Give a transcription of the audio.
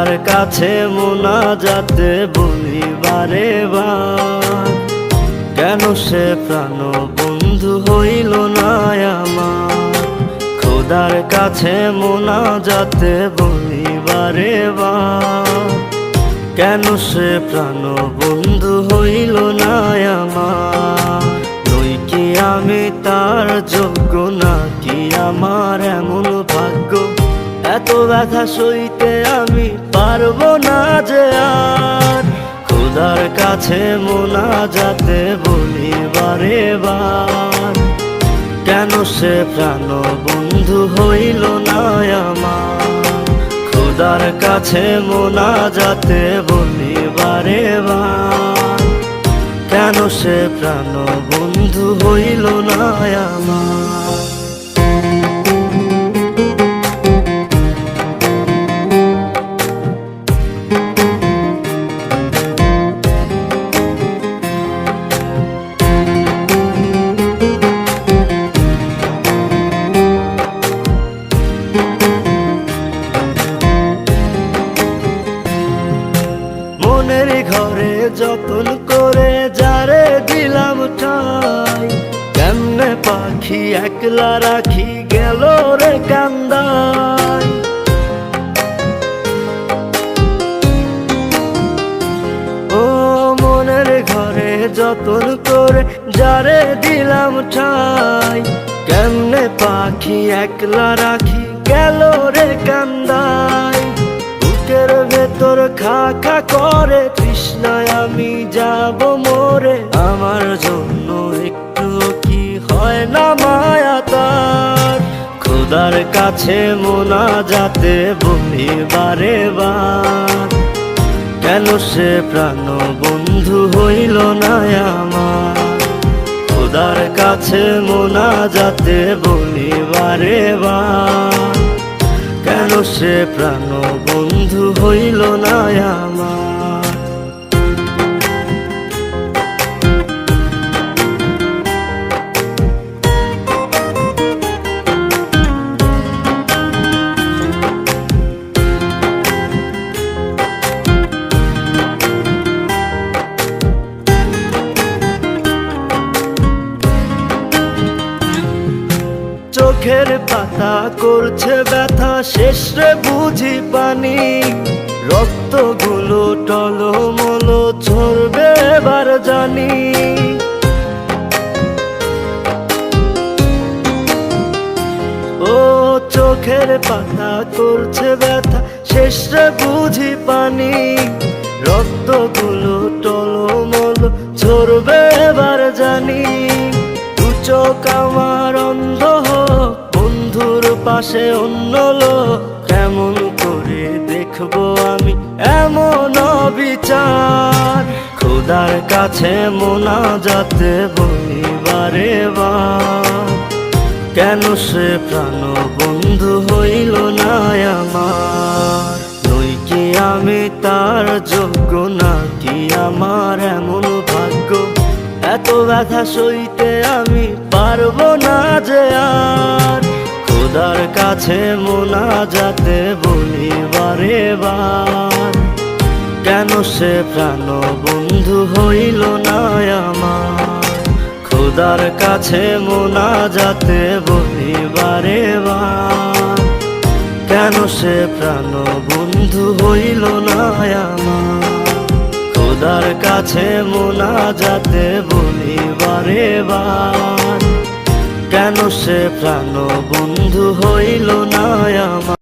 খোদার কাছে মোনাজাতে বলি বারে বার, কেন সে প্রাণ বন্ধু হইল না আমার। খোদার কাছে মোনাজাতে বলি বারে বার, কেন সে প্রাণ বন্ধু হইল না আমার। নই কি আমি তার যোগ্য, নাকি আমার এমন ভাগ্য, এত ব্যথা সইতে আমি পারবো না যে আর। খোদার কাছে মোনাজাতে বলি বারে বার, কেন সে প্রাণ বন্ধু হইল না আমার। খোদার কাছে মোনাজাতে বলি বারে বার, কেন সে প্রাণ বন্ধু হইল না আমার। মনের ঘরে যতন করে যারে দিলাম ঠাই, কেমনে পাখি একলা রাখি গেল রে কান্দাই। ও মনের ঘরে যতন করে যারে দিলাম ঠাই, কেমনে পাখি একলা রাখি গেল রে কান্দাই। বুকের ভেতর খা খা করে তৃষ্ণায় আমি যাব মরে, আমার জন্য একটু কি হয় না মায়া তার। খোদার কাছে মোনাজাতে বলি বারে বার, কেন সে প্রাণ বন্ধু হইল না আমার। খোদার কাছে মোনাজাতে বলি বারে বার, কেন সে প্রাণ বন্ধু হইল না আমার। চোখের পাতা করছে ব্যথা, শেষ রে বুঝি পানি। রক্তগুলো টলমল ঝরবে এবার জানি। ও চোখের পাতা করছে ব্যথা, শেষ রে বুঝি পানি। রক্তগুলো টলমল ঝরবে এবার জানি। দু চোখ আমার অন্ধ হোক, বন্ধুর পাশে অন্য লোক, কেমন করে দেখবো আমি এমন বিচার। খোদার কাছে মোনাজাতে বলি বারে বার, কেন সে প্রাণ বন্ধু হইল না আমার। নই কি আমি তার যোগ্য, নাকি আমার এমন ভাগ্য, এত ব্যথা সইতে আমি পারবো না যে আর। খোদার কাছে মোনাজাতে বলি বারে বার, কেন সে প্রাণ বন্ধু হইল না আমার। খোদার কাছে মোনাজাতে বলি বারে বার, কেন সে প্রাণ বন্ধু হইল না আমার। খোদার কাছে মোনাজাতে বলি বারে বার, কেন সে প্রাণ বন্ধু হইল না আমার।